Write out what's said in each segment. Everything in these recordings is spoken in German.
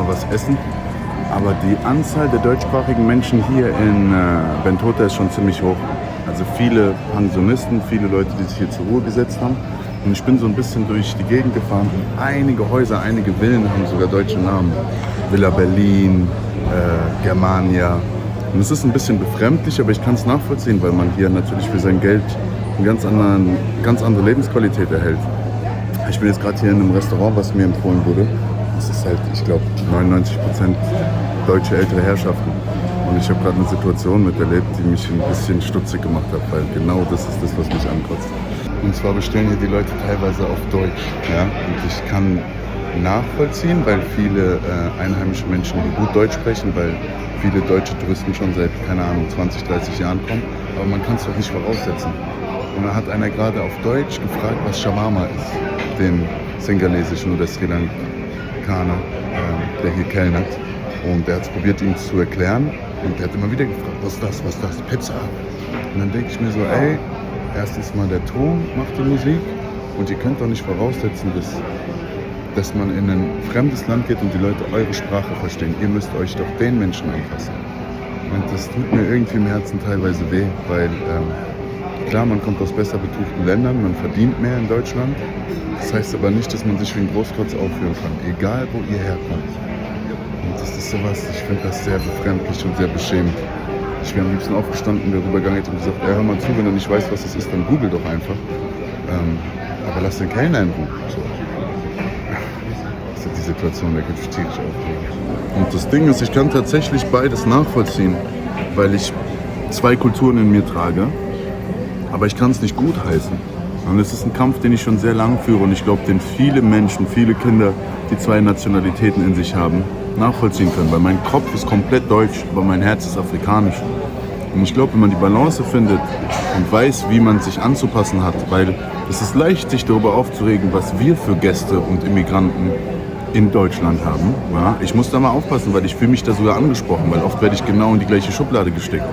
mal was essen. Aber die Anzahl der deutschsprachigen Menschen hier in Bentota ist schon ziemlich hoch. Also viele Pensionisten, viele Leute, die sich hier zur Ruhe gesetzt haben. Und ich bin so ein bisschen durch die Gegend gefahren und einige Häuser, einige Villen haben sogar deutsche Namen. Villa Berlin, Germania. Und es ist ein bisschen befremdlich, aber ich kann es nachvollziehen, weil man hier natürlich für sein Geld eine ganz andere Lebensqualität erhält. Ich bin jetzt gerade hier in einem Restaurant, was mir empfohlen wurde. Das ist halt, ich glaube, 99% deutsche ältere Herrschaften. Und ich habe gerade eine Situation miterlebt, die mich ein bisschen stutzig gemacht hat, weil genau das ist das, was mich ankotzt. Und zwar bestellen hier die Leute teilweise auf Deutsch. Ja? Und ich kann nachvollziehen, weil viele einheimische Menschen hier gut Deutsch sprechen, weil viele deutsche Touristen schon seit, keine Ahnung, 20, 30 Jahren kommen. Aber man kann es doch nicht voraussetzen. Und da hat einer gerade auf Deutsch gefragt, was Shawarma ist, den senegalesischen oder Sri Lankaner, der hier kellnert. Und der hat es probiert, ihm zu erklären. Und der hat immer wieder gefragt, was ist das, Pizza? Und dann denke ich mir so, ey, erstens mal der Ton macht die Musik. Und ihr könnt doch nicht voraussetzen, dass man in ein fremdes Land geht und die Leute eure Sprache verstehen. Ihr müsst euch doch den Menschen anpassen. Und das tut mir irgendwie im Herzen teilweise weh, weil klar, man kommt aus besser betuchten Ländern, man verdient mehr in Deutschland. Das heißt aber nicht, dass man sich wie ein Großkotz aufführen kann, egal wo ihr herkommt. Und das ist sowas, ich finde das sehr befremdlich und sehr beschämend. Ich wäre am liebsten aufgestanden, wäre rübergegangen und gesagt, hör mal zu, wenn du nicht weißt, was es ist, dann google doch einfach. Aber lass den Kellner in Ruhe. So. Das ist die Situation, da kann ich tierisch aufregen. Und das Ding ist, ich kann tatsächlich beides nachvollziehen, weil ich zwei Kulturen in mir trage. Aber ich kann es nicht gutheißen. Und es ist ein Kampf, den ich schon sehr lange führe und ich glaube, den viele Menschen, viele Kinder, die zwei Nationalitäten in sich haben, nachvollziehen können. Weil mein Kopf ist komplett deutsch, aber mein Herz ist afrikanisch. Und ich glaube, wenn man die Balance findet und weiß, wie man sich anzupassen hat, weil es ist leicht, sich darüber aufzuregen, was wir für Gäste und Immigranten in Deutschland haben. Ja, ich muss da mal aufpassen, weil ich fühle mich da sogar angesprochen, weil oft werde ich genau in die gleiche Schublade gesteckt.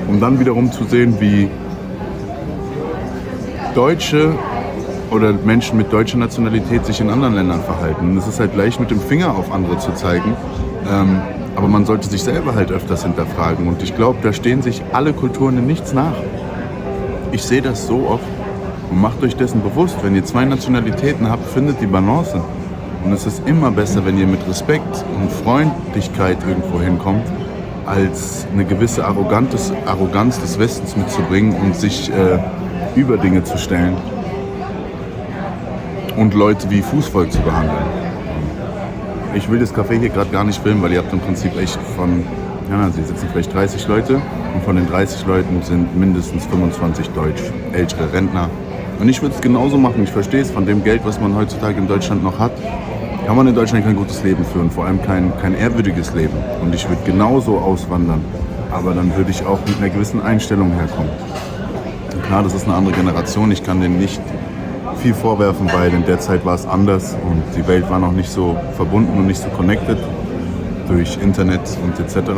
Um dann wiederum zu sehen, wie Deutsche oder Menschen mit deutscher Nationalität sich in anderen Ländern verhalten. Und es ist halt leicht, mit dem Finger auf andere zu zeigen. Aber man sollte sich selber halt öfters hinterfragen. Und ich glaube, da stehen sich alle Kulturen in nichts nach. Ich sehe das so oft. Und macht euch dessen bewusst, wenn ihr zwei Nationalitäten habt, findet die Balance. Und es ist immer besser, wenn ihr mit Respekt und Freundlichkeit irgendwo hinkommt, als eine gewisse Arroganz des Westens mitzubringen und sich über Dinge zu stellen und Leute wie Fußvolk zu behandeln. Ich will das Café hier gerade gar nicht filmen, weil ihr habt im Prinzip echt sie sitzen vielleicht 30 Leute und von den 30 Leuten sind mindestens 25 deutsch, ältere Rentner. Und ich würde es genauso machen, ich verstehe es, von dem Geld, was man heutzutage in Deutschland noch hat, kann man in Deutschland kein gutes Leben führen, vor allem kein ehrwürdiges Leben. Und ich würde genauso auswandern, aber dann würde ich auch mit einer gewissen Einstellung herkommen. Klar, das ist eine andere Generation, ich kann denen nicht viel vorwerfen, weil in der Zeit war es anders und die Welt war noch nicht so verbunden und nicht so connected durch Internet und etc.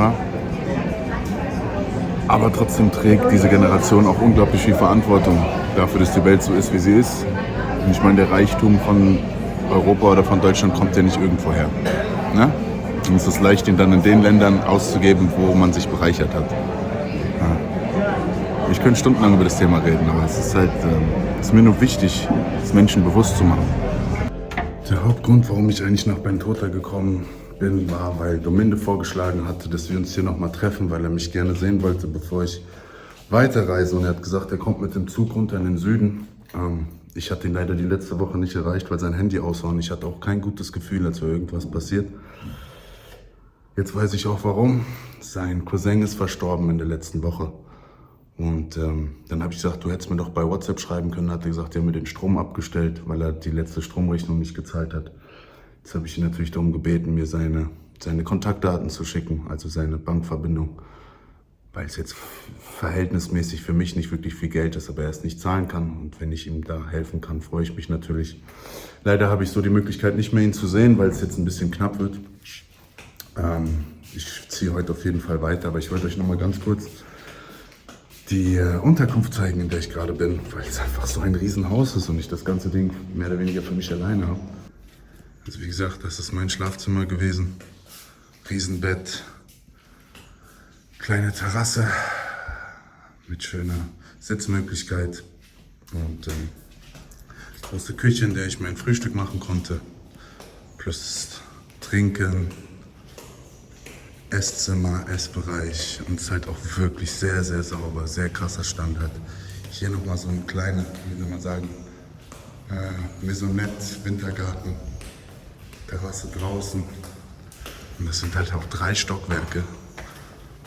Aber trotzdem trägt diese Generation auch unglaublich viel Verantwortung dafür, dass die Welt so ist, wie sie ist. Und ich meine, der Reichtum von Europa oder von Deutschland kommt ja nicht irgendwo her. Ne? Und es ist leicht, ihn dann in den Ländern auszugeben, wo man sich bereichert hat. Ich könnte stundenlang über das Thema reden, aber es ist halt, ist mir nur wichtig, es Menschen bewusst zu machen. Der Hauptgrund, warum ich eigentlich nach Bentota gekommen bin, war, weil Dominde vorgeschlagen hatte, dass wir uns hier nochmal treffen, weil er mich gerne sehen wollte, bevor ich weiterreise. Und er hat gesagt, er kommt mit dem Zug runter in den Süden. Ich hatte ihn leider die letzte Woche nicht erreicht, weil sein Handy aus war und ich hatte auch kein gutes Gefühl, als wäre irgendwas passiert. Jetzt weiß ich auch warum. Sein Cousin ist verstorben in der letzten Woche. Und dann habe ich gesagt, du hättest mir doch bei WhatsApp schreiben können. Hat er gesagt, er hat mir den Strom abgestellt, weil er die letzte Stromrechnung nicht gezahlt hat. Jetzt habe ich ihn natürlich darum gebeten, mir seine Kontaktdaten zu schicken, also seine Bankverbindung. Weil es jetzt verhältnismäßig für mich nicht wirklich viel Geld ist, aber er es nicht zahlen kann. Und wenn ich ihm da helfen kann, freue ich mich natürlich. Leider habe ich so die Möglichkeit nicht mehr, ihn zu sehen, weil es jetzt ein bisschen knapp wird. Ich ziehe heute auf jeden Fall weiter, aber ich wollte euch noch mal ganz kurz die Unterkunft zeigen, in der ich gerade bin, weil es einfach so ein Riesenhaus ist und ich das ganze Ding mehr oder weniger für mich alleine habe. Also wie gesagt, das ist mein Schlafzimmer gewesen. Riesenbett, kleine Terrasse mit schöner Sitzmöglichkeit und große Küche, in der ich mein Frühstück machen konnte. Plus Trinken, Esszimmer, Essbereich und es ist halt auch wirklich sehr, sehr sauber, sehr krasser Standard. Hier nochmal so ein kleiner, wie soll man sagen, Maisonette, Wintergarten, Terrasse draußen. Und das sind halt auch 3 Stockwerke.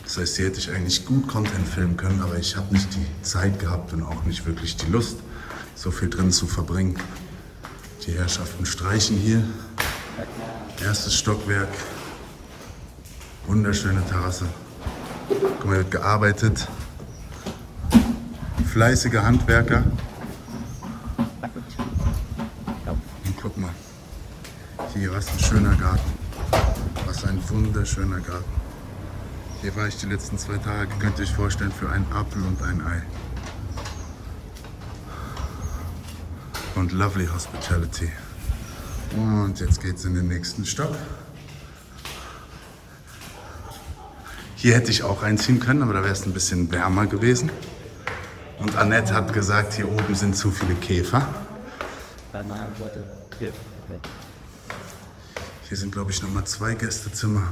Das heißt, hier hätte ich eigentlich gut Content filmen können, aber ich habe nicht die Zeit gehabt und auch nicht wirklich die Lust, so viel drin zu verbringen. Die Herrschaften streichen hier. Erstes Stockwerk. Wunderschöne Terrasse. Guck mal, wird gearbeitet. Fleißige Handwerker. Und guck mal, hier, was ein schöner Garten. Was ein wunderschöner Garten. Hier war ich die letzten 2 Tage, könnt ihr euch vorstellen, für einen Apfel und ein Ei. Und lovely hospitality. Und jetzt geht's in den nächsten Stock. Hier hätte ich auch einziehen können, aber da wäre es ein bisschen wärmer gewesen. Und Annette hat gesagt, hier oben sind zu viele Käfer. Hier sind, glaube ich, nochmal 2 Gästezimmer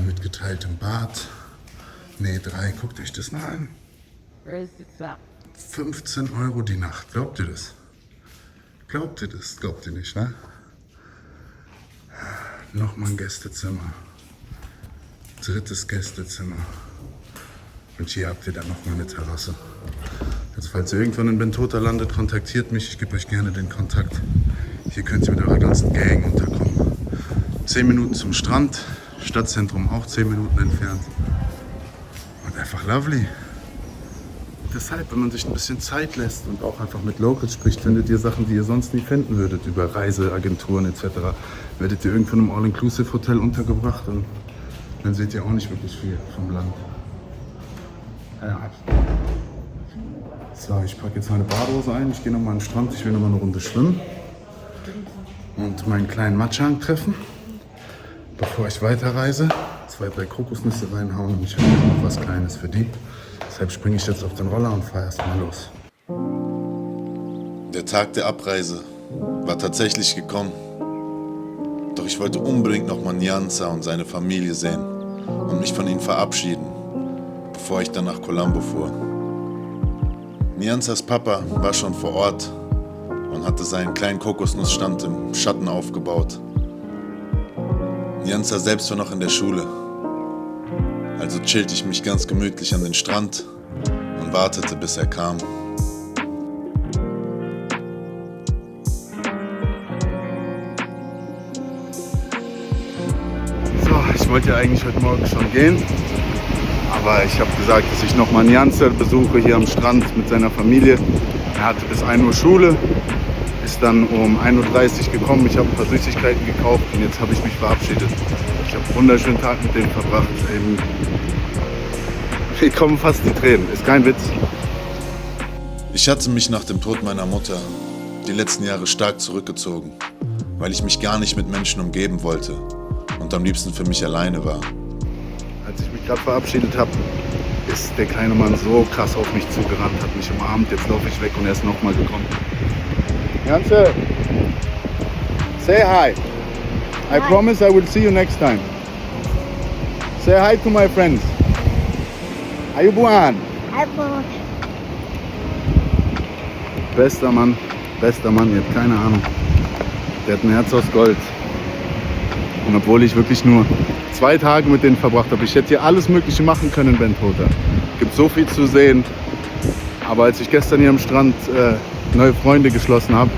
mit geteiltem Bad. Ne, 3, guckt euch das mal an. 15 € die Nacht, glaubt ihr das? Glaubt ihr das? Glaubt ihr nicht, ne? Nochmal ein Gästezimmer. 3. Gästezimmer. Und hier habt ihr dann nochmal eine Terrasse. Also falls ihr irgendwann in Bentota landet, kontaktiert mich. Ich gebe euch gerne den Kontakt. Hier könnt ihr mit eurer ganzen Gang unterkommen. 10 Minuten zum Strand. Stadtzentrum auch 10 Minuten entfernt. Und einfach lovely. Deshalb, wenn man sich ein bisschen Zeit lässt und auch einfach mit Locals spricht, findet ihr Sachen, die ihr sonst nie finden würdet, über Reiseagenturen etc. Werdet ihr irgendwo in einem All-Inclusive-Hotel untergebracht und dann seht ihr auch nicht wirklich viel vom Land. Ja. So, ich packe jetzt meine Badehose ein, ich gehe nochmal an den Strand, ich will nochmal eine Runde schwimmen und meinen kleinen Matschang treffen, bevor ich weiterreise. 2, 3 Kokosnüsse reinhauen und ich habe noch was Kleines für die. Deshalb springe ich jetzt auf den Roller und fahre erst mal los. Der Tag der Abreise war tatsächlich gekommen. Doch ich wollte unbedingt noch mal Nyanza und seine Familie sehen und mich von ihnen verabschieden, bevor ich dann nach Colombo fuhr. Nyanzas Papa war schon vor Ort und hatte seinen kleinen Kokosnussstand im Schatten aufgebaut. Nyanza selbst war noch in der Schule. Also chillte ich mich ganz gemütlich an den Strand und wartete, bis er kam. So, ich wollte ja eigentlich heute Morgen schon gehen, aber ich habe gesagt, dass ich nochmal Nyanza besuche hier am Strand mit seiner Familie. Er hatte bis 1 Uhr Schule, ist dann um 1:30 Uhr gekommen. Ich habe ein paar Süßigkeiten gekauft und jetzt habe ich mich verabschiedet. Ich habe einen wunderschönen Tag mit dem verbracht. Mir kommen fast die Tränen, ist kein Witz. Ich hatte mich nach dem Tod meiner Mutter die letzten Jahre stark zurückgezogen, weil ich mich gar nicht mit Menschen umgeben wollte und am liebsten für mich alleine war. Als ich mich gerade verabschiedet habe, ist der kleine Mann so krass auf mich zugerannt, hat mich umarmt, jetzt laufe ich weg und er ist nochmal gekommen. Janse, say hi. I promise I will see you next time. Say hi to my friends. Ayubuan. Bester Mann, ihr habt keine Ahnung. Der hat ein Herz aus Gold. Und obwohl ich wirklich nur 2 Tage mit denen verbracht habe, ich hätte hier alles Mögliche machen können in Bentota. Gibt so viel zu sehen. Aber als ich gestern hier am Strand neue Freunde geschlossen habe,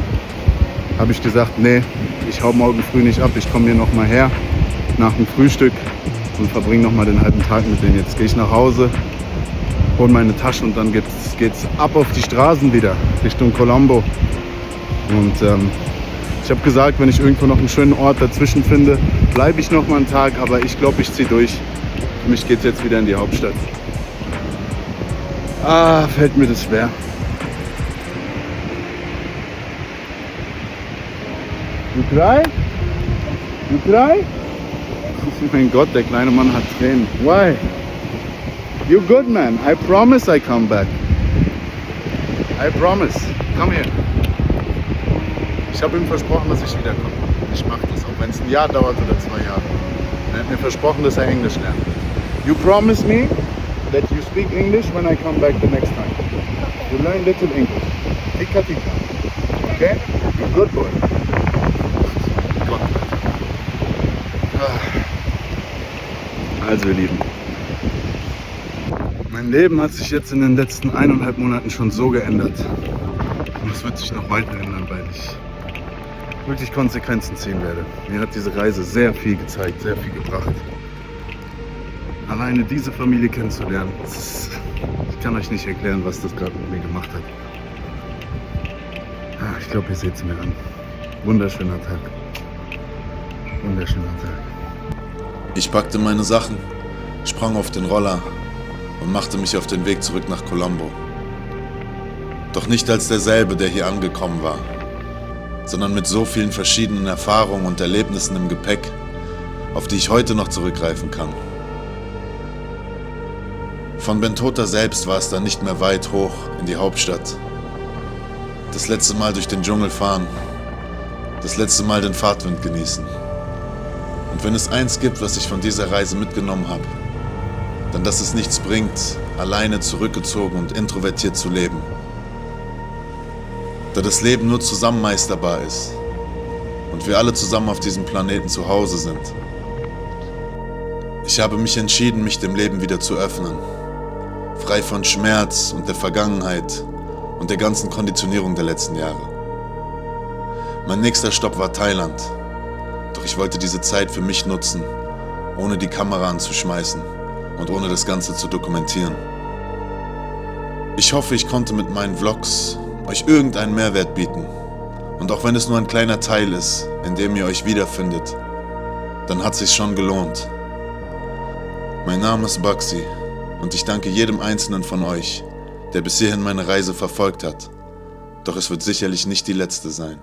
habe ich gesagt, nee, ich hau morgen früh nicht ab. Ich komme hier nochmal her nach dem Frühstück und verbringe nochmal den halben Tag mit denen. Jetzt gehe ich nach Hause, hole meine Taschen und dann geht's ab auf die Straßen wieder Richtung Colombo. Und ich habe gesagt, wenn ich irgendwo noch einen schönen Ort dazwischen finde, bleibe ich noch mal einen Tag, aber ich glaube, ich ziehe durch. Für mich geht es jetzt wieder in die Hauptstadt. Fällt mir das schwer. You cry? You cry? Oh mein Gott, der kleine Mann hat Tränen. Why? You good, man. I promise I come back. I promise. Come here. Ich habe ihm versprochen, dass ich wiederkomme. Ich mache das, auch wenn es ein Jahr dauert oder 2 Jahre. Er hat mir versprochen, dass er Englisch lernt. You promise me that you speak English when I come back the next time. You learn little English. Tika tika. Okay? You good boy. Gott. Also ihr Lieben. Mein Leben hat sich jetzt in den letzten 1,5 Monaten schon so geändert. Und es wird sich noch weiter ändern, weil ich wirklich Konsequenzen ziehen werde. Mir hat diese Reise sehr viel gezeigt, sehr viel gebracht. Alleine diese Familie kennenzulernen, ich kann euch nicht erklären, was das gerade mit mir gemacht hat. Ich glaube, ihr seht es mir an. Wunderschöner Tag. Wunderschöner Tag. Ich packte meine Sachen, sprang auf den Roller und machte mich auf den Weg zurück nach Colombo. Doch nicht als derselbe, der hier angekommen war, sondern mit so vielen verschiedenen Erfahrungen und Erlebnissen im Gepäck, auf die ich heute noch zurückgreifen kann. Von Bentota selbst war es dann nicht mehr weit hoch in die Hauptstadt. Das letzte Mal durch den Dschungel fahren, das letzte Mal den Fahrtwind genießen. Und wenn es eins gibt, was ich von dieser Reise mitgenommen habe, dann dass es nichts bringt, alleine zurückgezogen und introvertiert zu leben. Da das Leben nur zusammen meisterbar ist und wir alle zusammen auf diesem Planeten zu Hause sind. Ich habe mich entschieden, mich dem Leben wieder zu öffnen, frei von Schmerz und der Vergangenheit und der ganzen Konditionierung der letzten Jahre. Mein nächster Stopp war Thailand, doch ich wollte diese Zeit für mich nutzen, ohne die Kamera anzuschmeißen und ohne das Ganze zu dokumentieren. Ich hoffe, ich konnte mit meinen Vlogs euch irgendeinen Mehrwert bieten. Und auch wenn es nur ein kleiner Teil ist, in dem ihr euch wiederfindet, dann hat es sich schon gelohnt. Mein Name ist Baxi und ich danke jedem Einzelnen von euch, der bis hierhin meine Reise verfolgt hat. Doch es wird sicherlich nicht die letzte sein.